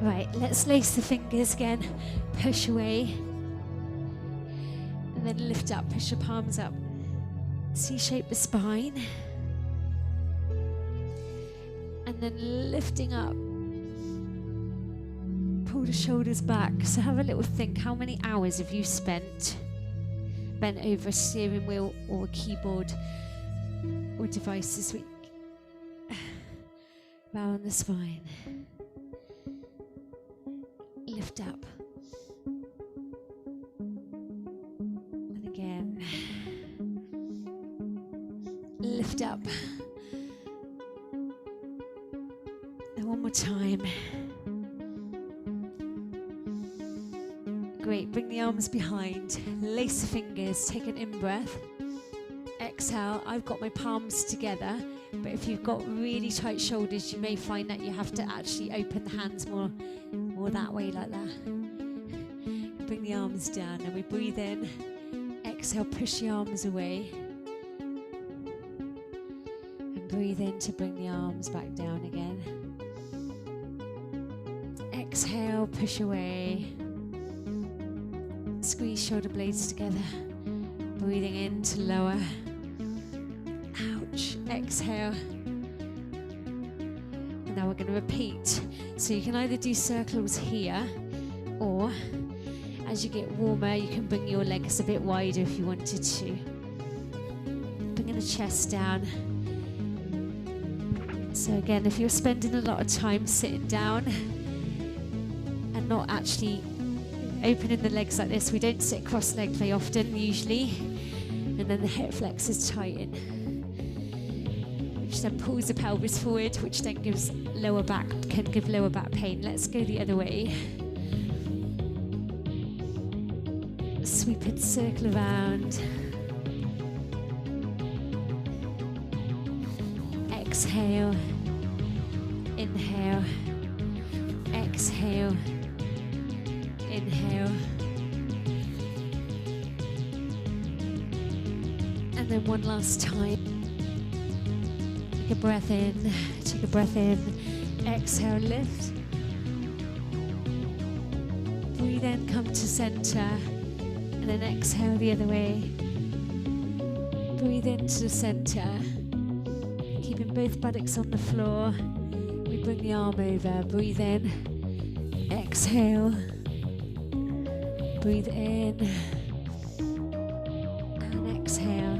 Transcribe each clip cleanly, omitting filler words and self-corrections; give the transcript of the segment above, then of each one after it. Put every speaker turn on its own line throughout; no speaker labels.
Right, let's lace the fingers again. Push away. And then lift up, push your palms up. C-shape the spine. And then lifting up. Pull the shoulders back. So have a little think. How many hours have you spent bent over a steering wheel or a keyboard or device this week? Round the spine. Lift up. And again. Lift up. And one more time. Great, bring the arms behind, lace the fingers, take an in-breath. Exhale, I've got my palms together, but if you've got really tight shoulders, you may find that you have to actually open the hands more that way, like that. Bring the arms down, and we breathe in. Exhale, push the arms away. And breathe in to bring the arms back down again. Exhale, push away. Squeeze shoulder blades together. Breathing in to lower. Ouch. Exhale. And now we're going to repeat. So you can either do circles here, or as you get warmer, you can bring your legs a bit wider if you wanted to. Bringing the chest down. So again, if you're spending a lot of time sitting down and not actually opening the legs like this, we don't sit cross-legged very often usually, and then the hip flexors tighten, which then pulls the pelvis forward, which then can give lower back pain. Let's go the other way. Sweep it, circle around. Exhale, inhale, exhale, inhale, and then one last time. Take a breath in, take a breath in, exhale, lift. Breathe in, come to center, and then exhale the other way. Breathe into the center, keeping both buttocks on the floor. We bring the arm over, breathe in, exhale. Breathe in and exhale.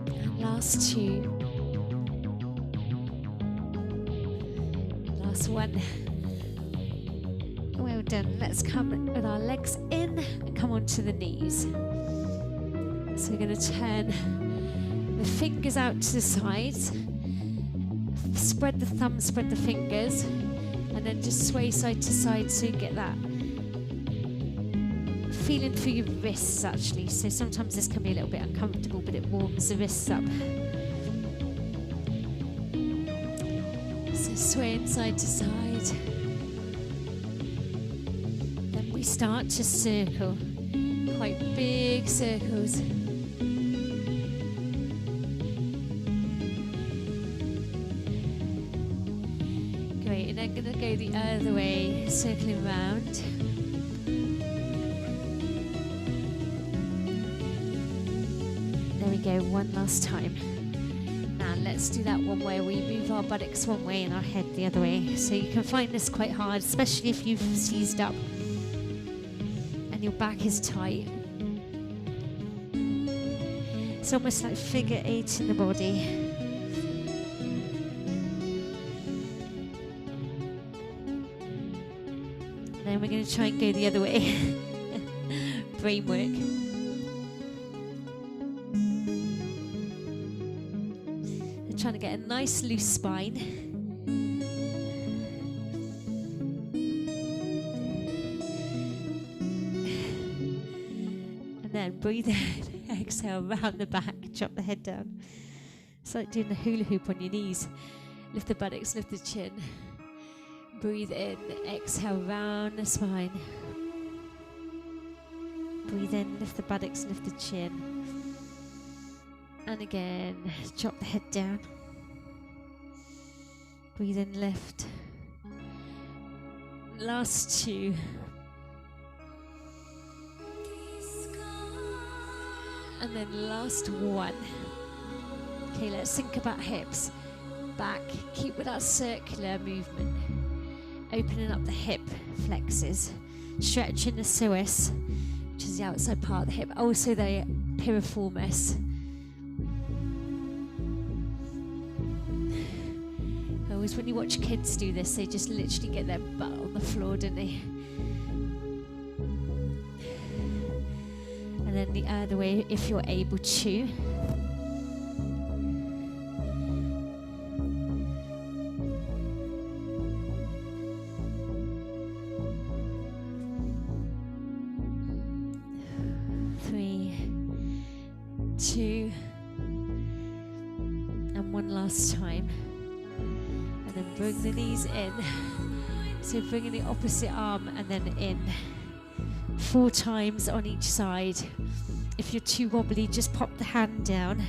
And last two. Last one. Well done. Let's come with our legs in and come onto the knees. So we're going to turn the fingers out to the sides. Spread the thumbs, spread the fingers, and then just sway side to side so you get that feeling through your wrists actually. So sometimes this can be a little bit uncomfortable, but it warms the wrists up. So swaying side to side. Then we start to circle, quite big circles. And then going to go the other way, circling around. There we go, one last time. Now let's do that one where we move our buttocks one way and our head the other way. So you can find this quite hard, especially if you've seized up and your back is tight. It's almost like figure 8 in the body. Then we're going to try and go the other way. Brain work. I'm trying to get a nice loose spine. And then breathe in, exhale, round the back, drop the head down. It's like doing the hula hoop on your knees. Lift the buttocks, lift the chin. Breathe in, exhale, round the spine. Breathe in, lift the buttocks, lift the chin. And again, drop the head down. Breathe in, lift. Last two. And then last one. Okay, let's think about hips. Back, keep with that circular movement. Opening up the hip flexors. Stretching the psoas, which is the outside part of the hip. Also the piriformis. Always when you watch kids do this, they just literally get their butt on the floor, don't they? And then the other way, if you're able to. Three, two, and one last time. And then bring the knees in. So bringing the opposite arm and then in. 4 times on each side. If you're too wobbly, just pop the hand down.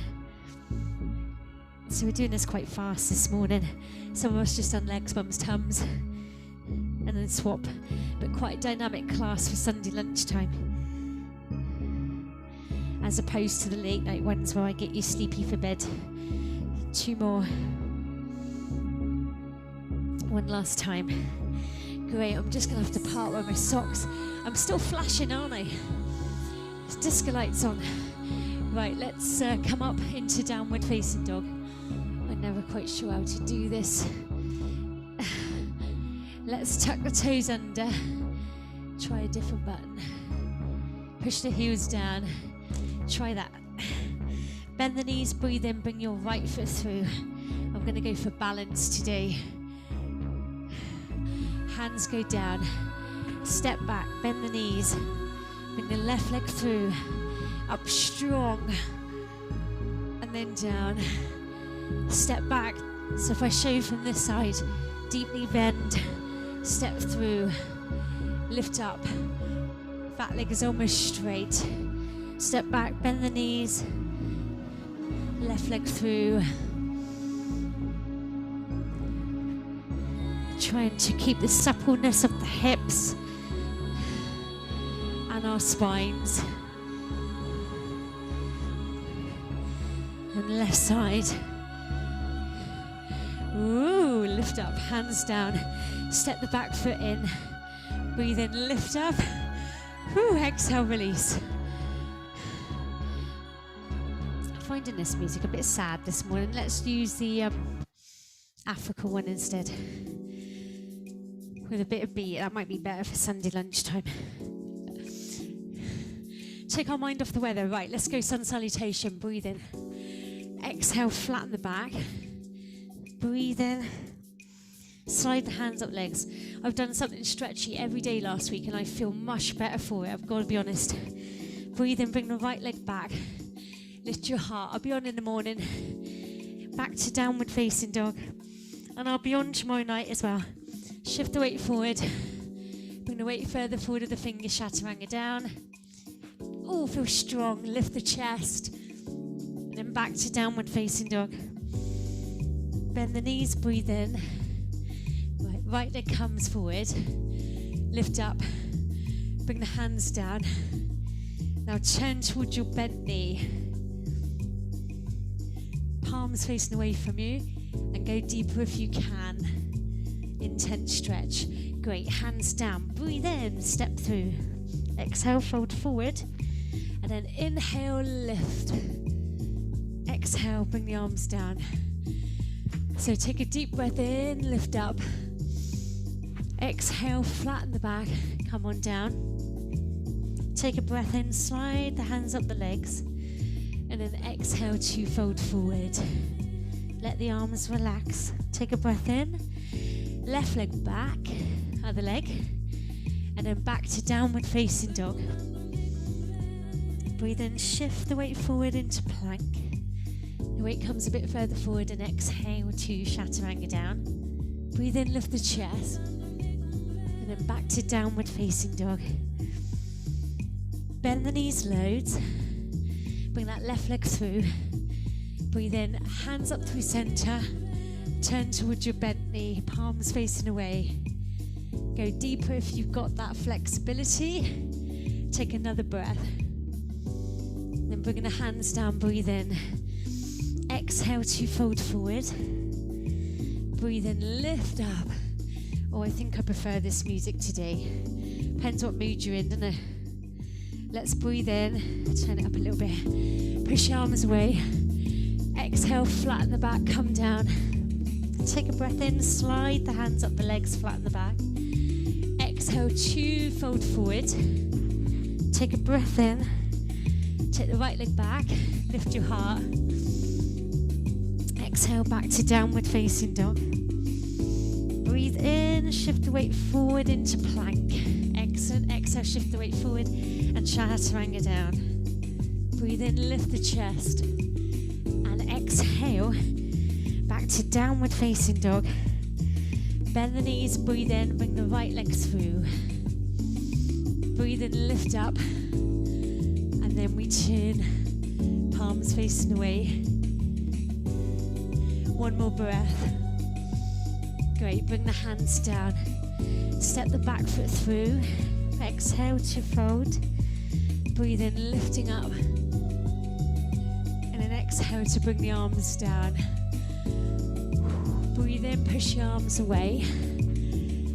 So we're doing this quite fast this morning. Some of us just done legs, bums, tums, and then swap. But quite a dynamic class for Sunday lunchtime. As opposed to the late night ones where I get you sleepy for bed. 2 more. One last time. Great, I'm just gonna have to part with my socks. I'm still flashing, aren't I? There's disco lights on. Right, let's come up into downward facing dog. I'm never quite sure how to do this. Let's tuck the toes under. Try a different button. Push the heels down. Try that. Bend the knees, breathe in, bring your right foot through. I'm gonna go for balance today. Hands go down. Step back, bend the knees. Bring the left leg through. Up strong. And then down. Step back. So if I show you from this side, deeply bend. Step through. Lift up. Fat leg is almost straight. Step back, bend the knees. Left leg through. Trying to keep the suppleness of the hips and our spines. And left side. Ooh, lift up, hands down. Step the back foot in. Breathe in, lift up. Ooh, exhale, release. I'm finding this music a bit sad this morning. Let's use the Africa one instead. With a bit of beat, that might be better for Sunday lunchtime. Take our mind off the weather. Right, let's go sun salutation. Breathe in. Exhale, flatten the back. Breathe in. Slide the hands up legs. I've done something stretchy every day last week and I feel much better for it, I've got to be honest. Breathe in, bring the right leg back. Lift your heart. I'll be on in the morning. Back to downward facing dog. And I'll be on tomorrow night as well. Shift the weight forward. Bring the weight further forward of the fingers, chaturanga down. Oh, feel strong. Lift the chest. And then back to downward facing dog. Bend the knees, breathe in. Right leg comes forward. Lift up. Bring the hands down. Now turn towards your bent knee. Palms facing away from you. And go deeper if you can. Intense stretch. Great. Hands down. Breathe in. Step through. Exhale, fold forward. And then inhale, lift. Exhale, bring the arms down. So take a deep breath in, lift up. Exhale, flatten the back. Come on down. Take a breath in, slide the hands up the legs. And then exhale to fold forward. Let the arms relax. Take a breath in. Left leg back, other leg, and then back to downward facing dog. Breathe in, shift the weight forward into plank. The weight comes a bit further forward and exhale to chaturanga down. Breathe in, lift the chest, and then back to downward facing dog. Bend the knees loads. Bring that left leg through. Breathe in, hands up through center. Turn towards your bent knee, palms facing away. Go deeper if you've got that flexibility. Take another breath. Then bringing the hands down, breathe in. Exhale to fold forward. Breathe in, lift up. Oh, I think I prefer this music today. Depends what mood you're in, doesn't it? Let's breathe in, turn it up a little bit. Push your arms away. Exhale, flatten the back, come down. Take a breath in, slide the hands up the legs, flatten the back. Exhale, two, fold forward. Take a breath in. Take the right leg back, lift your heart. Exhale, back to downward facing dog. Breathe in, shift the weight forward into plank. Excellent, exhale, shift the weight forward and chaturanga down. Breathe in, lift the chest. And exhale, back to downward facing dog. Bend the knees, breathe in, bring the right leg through. Breathe in, lift up. And then we turn, palms facing away. One more breath. Great, bring the hands down. Step the back foot through. Exhale to fold. Breathe in, lifting up. And then exhale to bring the arms down. Breathe in, push your arms away.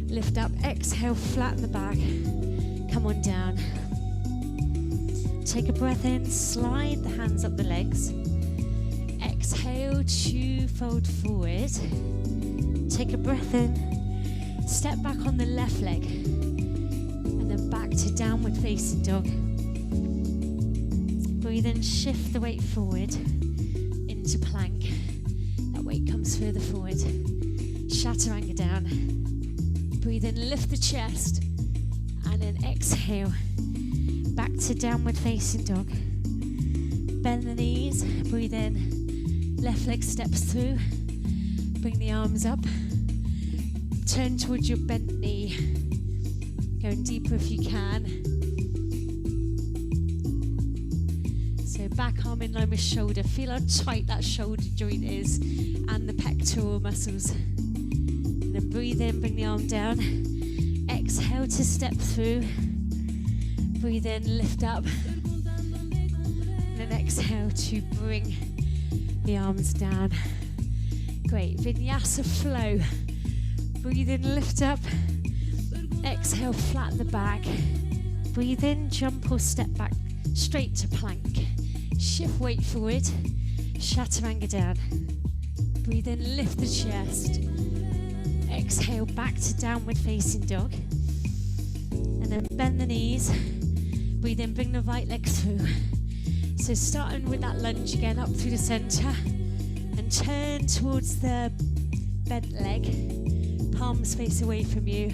Lift up, exhale, flatten the back. Come on down. Take a breath in, slide the hands up the legs. Exhale to fold forward. Take a breath in, step back on the left leg, and then back to downward facing dog. Breathe in, shift the weight forward into plank. That weight comes further forward. Chaturanga down. Breathe in, lift the chest, and then exhale, back to downward facing dog. Bend the knees, breathe in, left leg steps through. Bring the arms up. Turn towards your bent knee. Going deeper if you can. So back arm in line with shoulder. Feel how tight that shoulder joint is and the pectoral muscles. And then breathe in, bring the arm down. Exhale to step through. Breathe in, lift up. And then exhale to bring the arms down. Great, vinyasa flow. Breathe in, lift up. Exhale, flatten the back. Breathe in, jump or step back, straight to plank. Shift weight forward, chaturanga down. Breathe in, lift the chest. Exhale, back to downward facing dog. And then bend the knees. Breathe in, bring the right leg through. So starting with that lunge again, up through the center. And turn towards the bent leg, palms face away from you,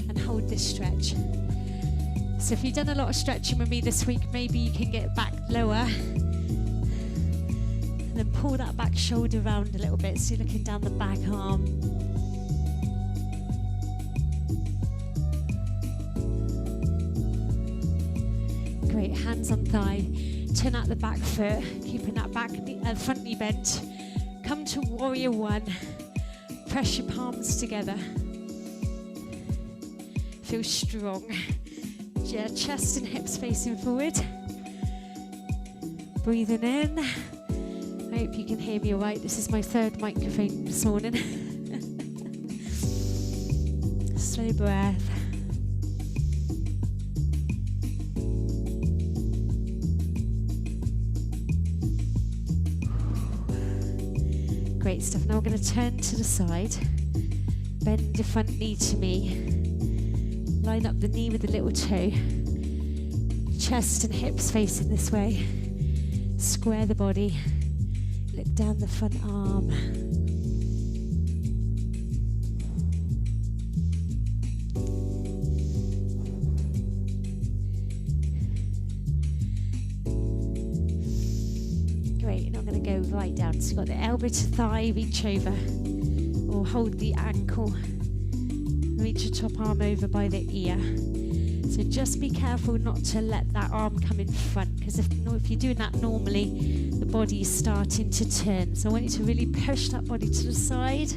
and hold this stretch. So if you've done a lot of stretching with me this week, maybe you can get back lower, and then pull that back shoulder around a little bit so you're looking down the back arm. Great, hands on thigh. Turn out the back foot, keeping that front knee bent. Come to warrior one. Press your palms together. Feel strong. Yeah, chest and hips facing forward. Breathing in. I hope you can hear me all right. This is my third microphone this morning. Slow breath. Great stuff. Now we're going to turn to the side. Bend your front knee to me. Line up the knee with the little toe. Chest and hips facing this way. Square the body. Look down the front arm. Great, and I'm going to go right down. So you've got the elbow to thigh, reach over. Or hold the ankle. Reach your top arm over by the ear. So just be careful not to let that arm come in front, because if you're doing that normally, the body is starting to turn. So I want you to really push that body to the side.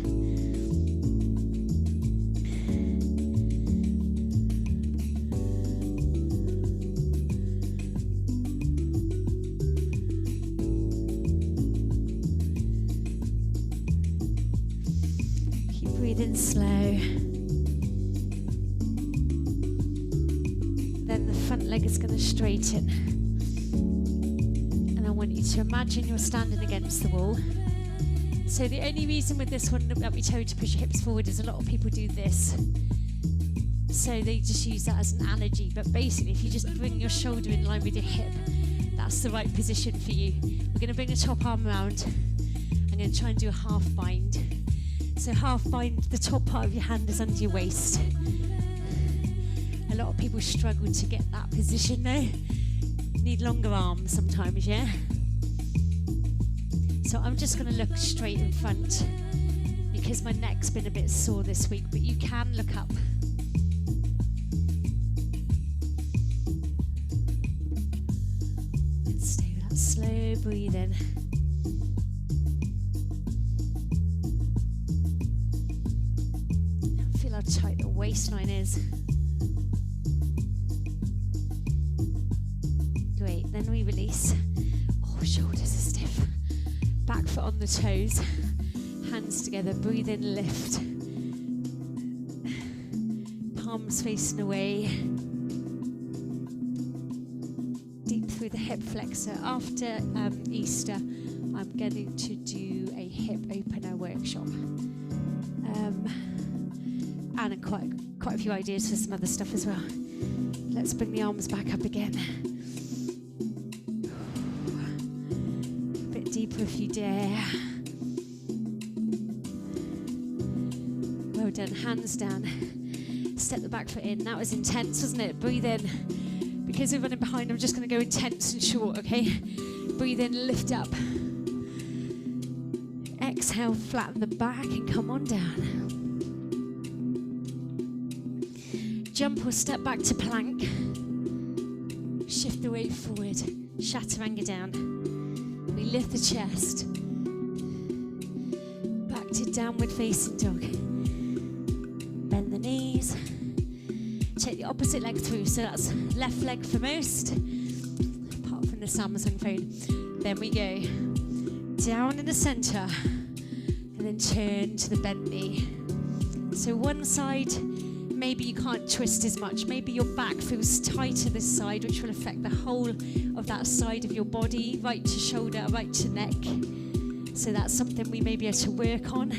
Keep breathing slow. Then the front leg is going to straighten. And I want you to imagine you're standing against the wall. So the only reason with this one that we tell you to push your hips forward is a lot of people do this. So they just use that as an analogy. But basically, if you just bring your shoulder in line with your hip, that's the right position for you. We're going to bring the top arm around. I'm going to try and do a half bind. So half bind, the top part of your hand is under your waist. A lot of people struggle to get that position though. Need longer arms sometimes, yeah? So I'm just going to look straight in front because my neck's been a bit sore this week, but you can look up. Let's stay with that slow breathing. Feel how tight the waistline is. Great, then we release. Oh, shoulders are stiff. Back foot on the toes, hands together, breathe in, lift. Palms facing away. Deep through the hip flexor. After Easter, I'm going to do a hip opener workshop. And quite a few ideas for some other stuff as well. Let's bring the arms back up again. Deeper if you dare. Well done, hands down. Step the back foot in. That was intense, wasn't it? Breathe in. Because we're running behind, I'm just going to go intense and short, okay? Breathe in, lift up. Exhale, flatten the back and come on down. Jump or step back to plank. Shift the weight forward. Chaturanga down. We lift the chest. Back to downward facing dog. Bend the knees. Take the opposite leg through. So that's left leg for most, apart from the Samsung phone. Then we go down in the center and then turn to the bent knee. So one side, maybe you can't twist as much. Maybe your back feels tighter this side, which will affect the whole of that side of your body, right to shoulder, right to neck. So that's something we may be able to work on.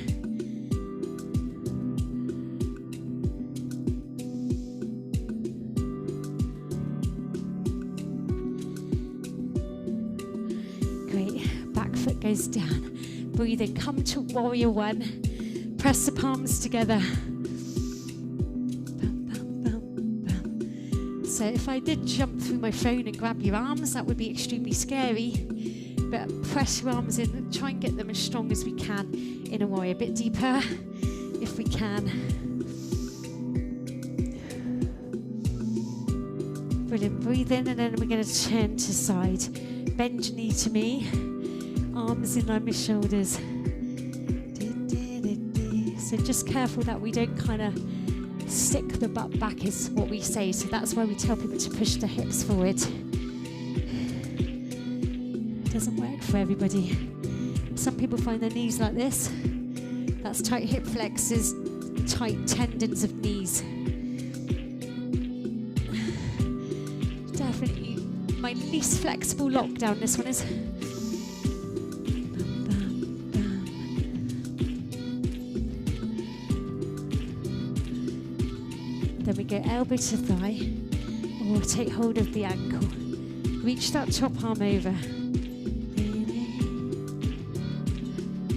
Great, back foot goes down. Breathe in, come to warrior one. Press the palms together. So if I did jump through my phone and grab your arms, that would be extremely scary. But press your arms in and try and get them as strong as we can in a warrior. A bit deeper if we can. Brilliant. Breathe in and then we're going to turn to side. Bend your knee to me. Arms in line with shoulders. So just careful that we don't kind of stick the butt back is what we say. So that's why we tell people to push the hips forward. Doesn't work for everybody. Some people find their knees like this. That's tight hip flexors, tight tendons of knees. Definitely my least flexible lockdown, this one is. Then we go elbow to thigh, or take hold of the ankle. Reach that top arm over.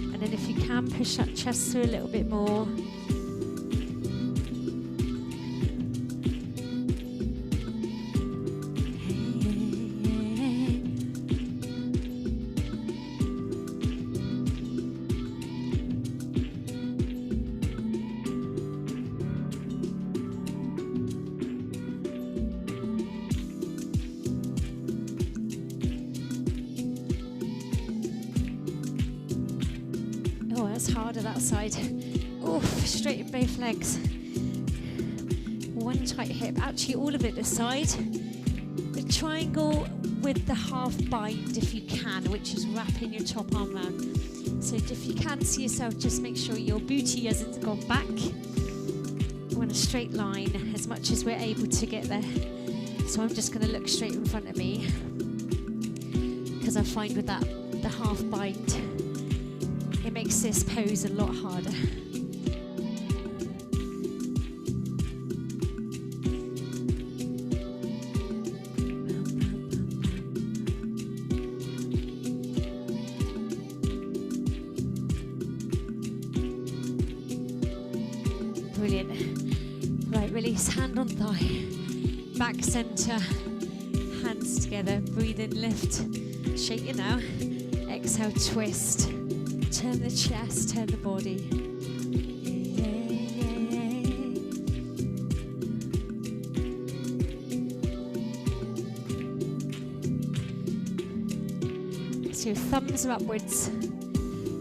And then if you can, push that chest through a little bit more. that's harder, that side. Oof, straighten both legs. One tight hip, actually all of it this side. The triangle with the half bind if you can, which is wrapping your top arm round. So if you can see yourself, just make sure your booty hasn't gone back. We're in a straight line as much as we're able to get there. So I'm just going to look straight in front of me, because I find with that, the half bind, it makes this pose a lot harder. Brilliant. Right, release, hand on thigh, back center, hands together, breathe in, lift, shake it now, exhale, twist, turn the chest, turn the body. So your thumbs are upwards,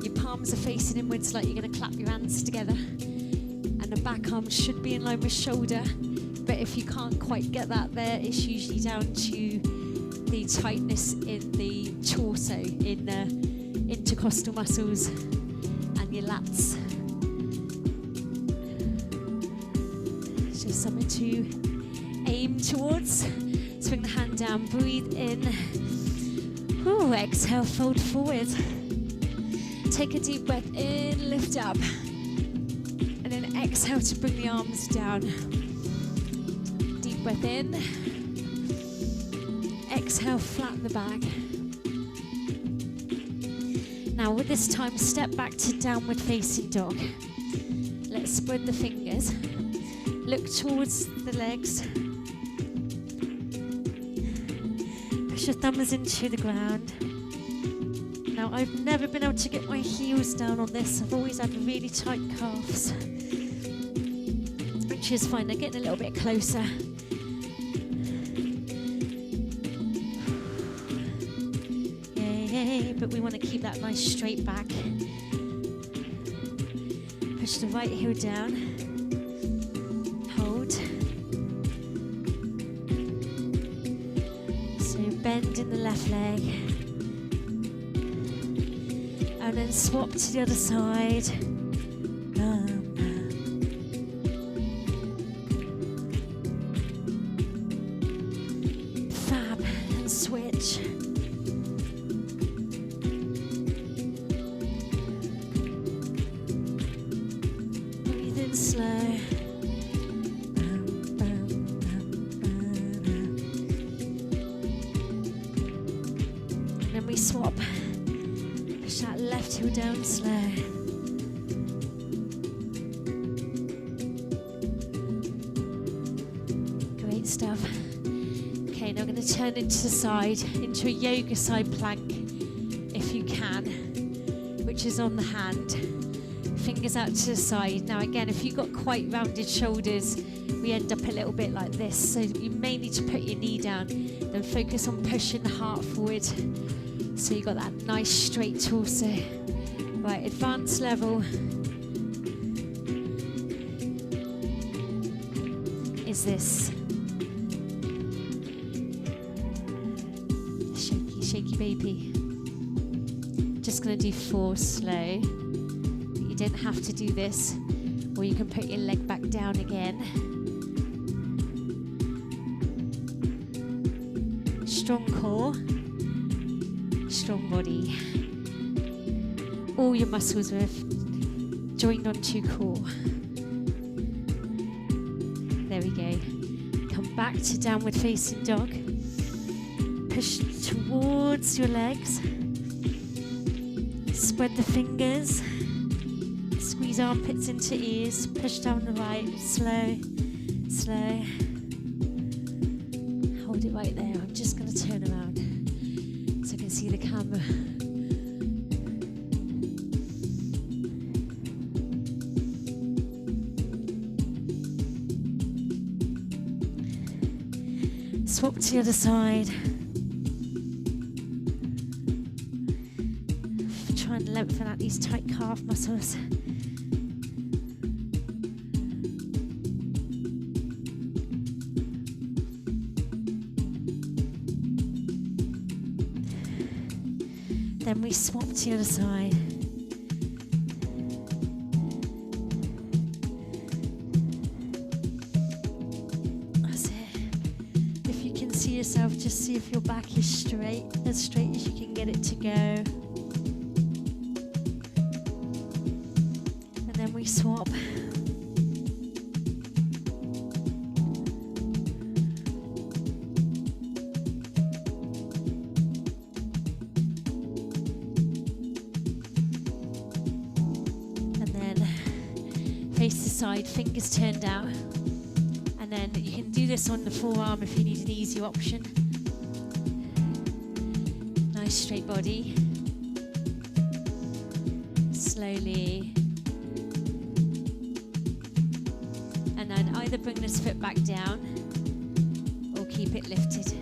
your palms are facing inwards like you're going to clap your hands together. And the back arm should be in line with shoulder, but if you can't quite get that there, it's usually down to the tightness in the torso, in the intercostal muscles and your lats. It's just something to aim towards. Swing the hand down, breathe in. Ooh, exhale, fold forward. Take a deep breath in, lift up. And then exhale to bring the arms down. Deep breath in. Exhale, flatten the back. Now with this time, step back to downward facing dog. Let's spread the fingers. Look towards the legs. Push your thumbs into the ground. Now I've never been able to get my heels down on this. I've always had really tight calves, which is fine. They're getting a little bit closer. Yay, but we want to keep that nice straight back. Push the right heel down. Hold. So bend in the left leg. And then swap to the other side. Fab, and switch. Breathe in slow. And then we swap. Push that left heel down slow. Great stuff. Okay, now I'm going to turn into the side, into a yoga side plank, if you can, which is on the hand. Fingers out to the side. Now again, if you've got quite rounded shoulders, we end up a little bit like this. So you may need to put your knee down, then focus on pushing the heart forward. So you got that nice straight torso. Right, advanced level is this. Shaky, shaky baby. Just gonna do 4 slow. You don't have to do this, or you can put your leg back down again. Strong core. Strong body. All your muscles are joined onto core. There we go. Come back to downward facing dog. Push towards your legs. Spread the fingers. Squeeze armpits into ears. Push down the right. Slow, slow. Hold it right there. I'm just going to turn around so I can see the camera. Swap to the other side. Try and lengthen out these tight calf muscles. Then we swap to the other side. That's it. If you can see yourself, just see if your back is straight as you can get it to go. And then we swap. Face the side, fingers turned out, and then you can do this on the forearm if you need an easier option. Nice straight body. Slowly. And then either bring this foot back down or keep it lifted.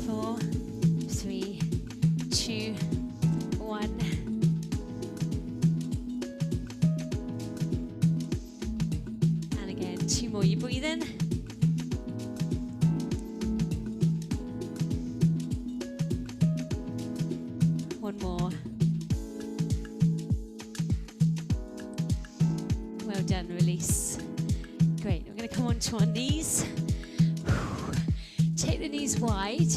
4, 3, 2, 1. You breathe in. One more. Well done, release. Great, we're going to come onto our knees. Take the knees wide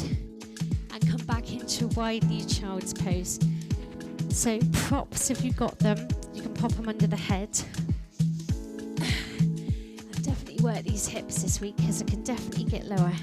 and come back into a wide knee child's pose. So props, if you've got them, you can pop them under the head. Work these hips this week because I can definitely get lower.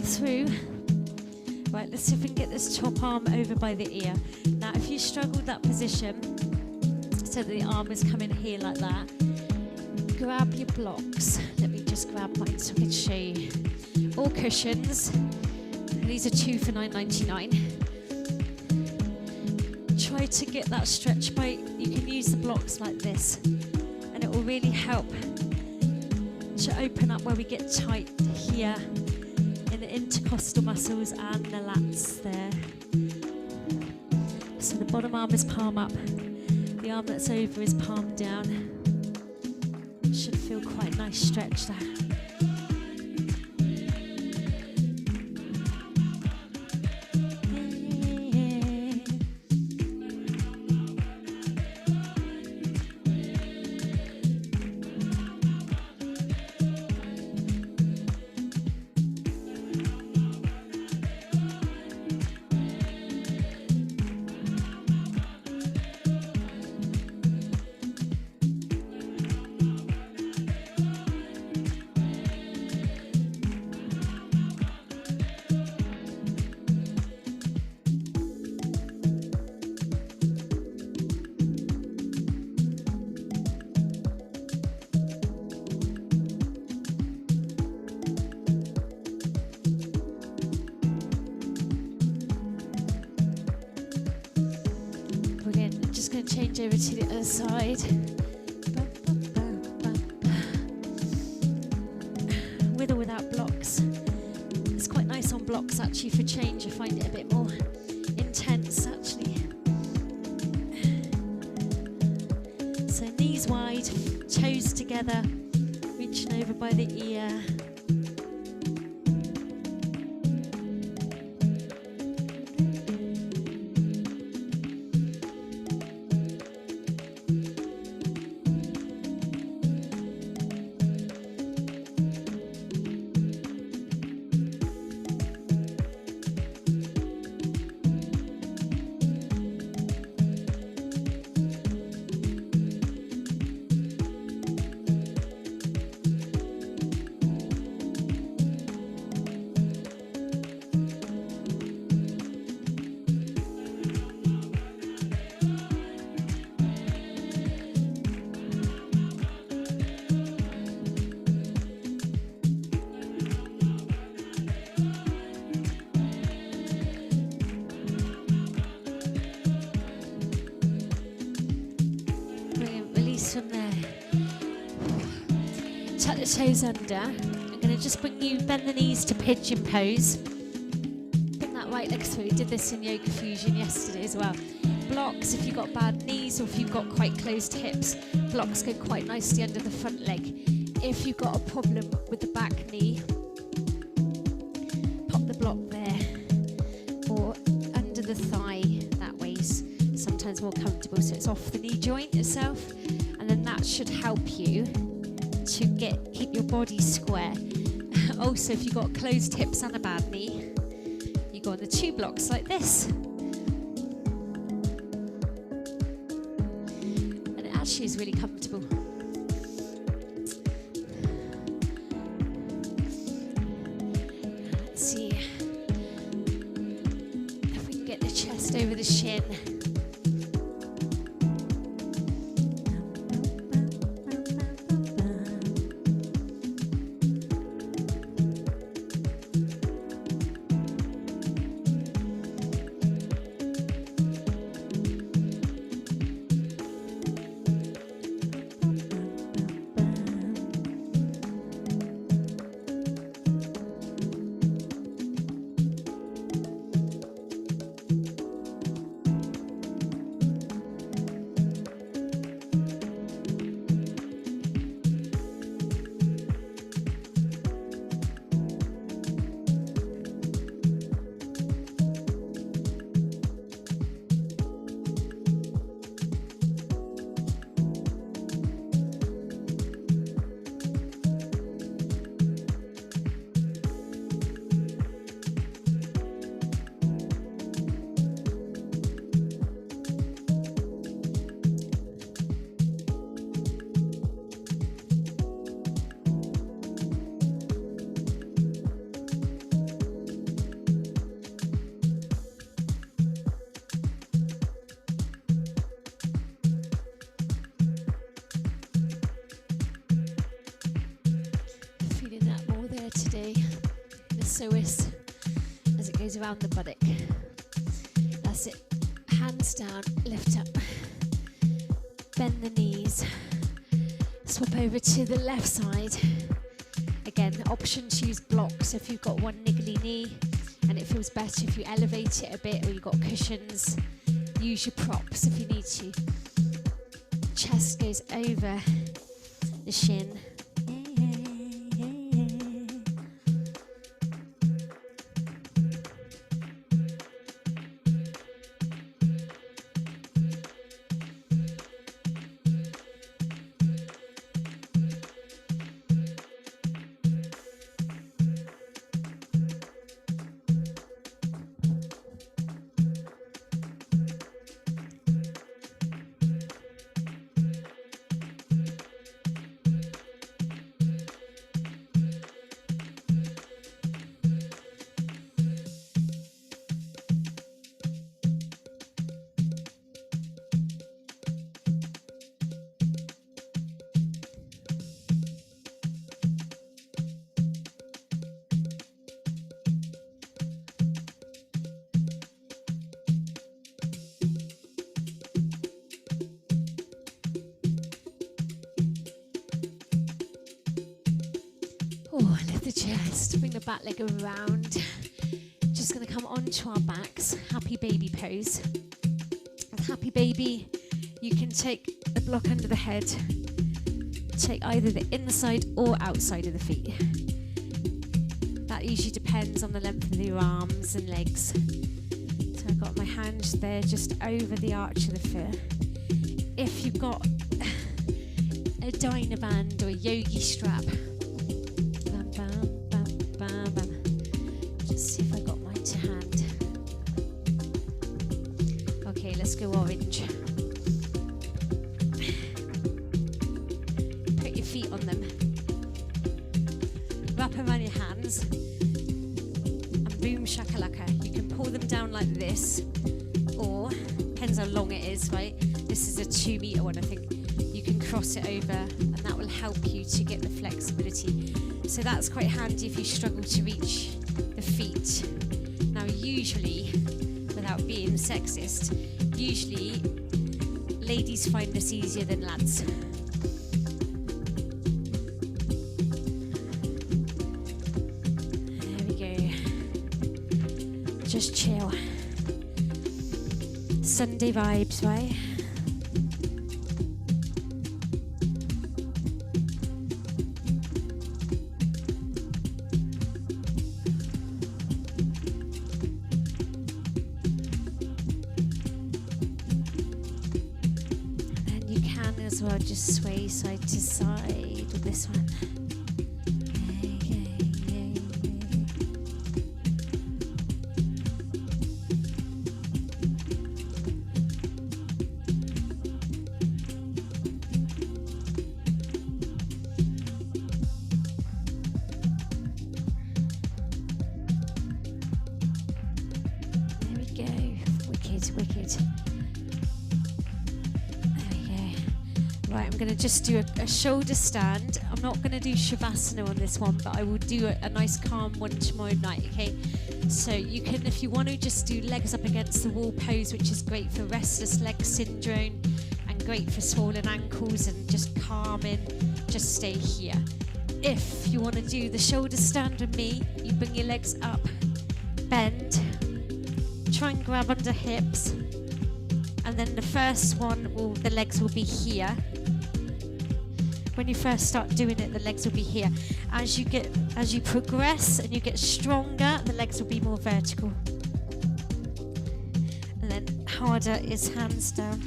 Through. Right, let's see if we can get this top arm over by the ear. Now, if you struggle with that position, so that the arm is coming here like that, grab your blocks. Let me just grab mine so I can show you. All cushions. And these are 2 for $9.99. Try to get that stretch by, you can use the blocks like this, and it will really help to open up where we get tight here. The intercostal muscles and the lats there. So the bottom arm is palm up, the arm that's over is palm down. Should feel quite a nice stretch there. Change over to the other side. With or without blocks. It's quite nice on blocks actually for change. I find it a bit more intense actually. So knees wide, toes together, reaching over by the ear. tuck the toes under. I'm going to just bring you, bend the knees to pigeon pose. Bring that right leg through. We did this in Yoga Fusion yesterday as well. Blocks, if you've got bad knees or if you've got quite closed hips, blocks go quite nicely under the front leg. If you've got a problem with the back knee, pop the block there or under the thigh. That way's sometimes more comfortable, so it's off the knee joint itself, and then that should help you to keep your body square. Also, if you've got closed hips and a bad knee, you go on the 2 blocks like this. And it actually is really comfortable. Let's see if we can get the chest over the shin. Psoas as it goes around the buttock. That's it. Hands down, lift up. Bend the knees. Swap over to the left side. Again, option to use blocks if you've got one niggly knee and it feels better if you elevate it a bit, or you've got cushions. Use your props if you need to. Chest goes over the shin. Oh, lift the chest, bring the back leg around. Just going to come onto our backs, happy baby pose. With happy baby, you can take the block under the head, take either the inside or outside of the feet. That usually depends on the length of your arms and legs. So I've got my hand there just over the arch of the foot. If you've got a dyna band or a yogi strap, just see if I got mine to hand. Okay, let's go orange. Put your feet on them. Wrap around your hands and boom shakalaka. You can pull them down like this, or depends how long it is, right? This is a 2 meter one, I think. You can cross it over and that will help you to get the flexibility. So that's quite handy if you struggle to reach the feet. Now usually, without being sexist, usually ladies find this easier than lads. just chill. Sunday vibes, right? And you can as well just sway side to side with this one. Just do a shoulder stand. I'm not going to do Shavasana on this one, but I will do a nice calm one tomorrow night, okay? So you can, if you want to, just do legs up against the wall pose, which is great for restless leg syndrome and great for swollen ankles and just calming. Just stay here. If you want to do the shoulder stand with me, you bring your legs up, bend, try and grab under hips, and then the first one, the legs will be here. When you first start doing it, the legs will be here. As you progress and you get stronger, the legs will be more vertical. And then harder is hands down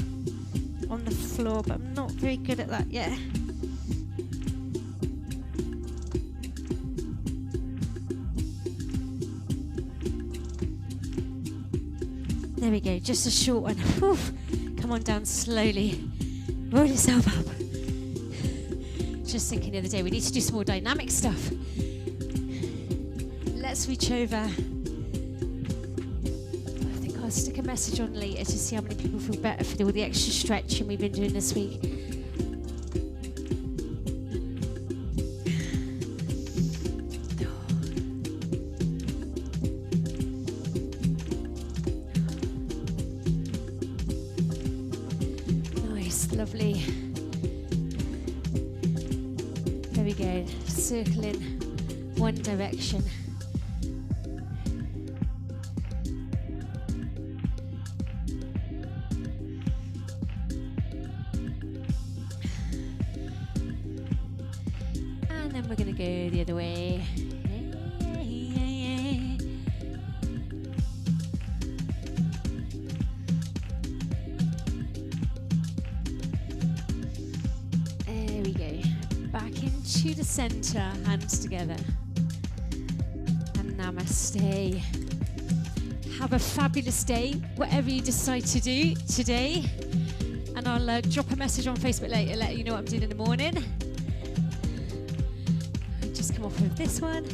on the floor, but I'm not very good at that yet. There we go, just a short one. Whew. Come on down slowly. Roll yourself up. Just thinking the other day, we need to do some more dynamic stuff. Let's reach over. I think I'll stick a message on later to see how many people feel better for all the extra stretching we've been doing this week. Nice, lovely. There we go, circling one direction. And then we're going to go the other way. There we go. Back into the center, hands together. And namaste. Have a fabulous day, whatever you decide to do today. And I'll drop a message on Facebook later, let you know what I'm doing in the morning. Just come off with this one.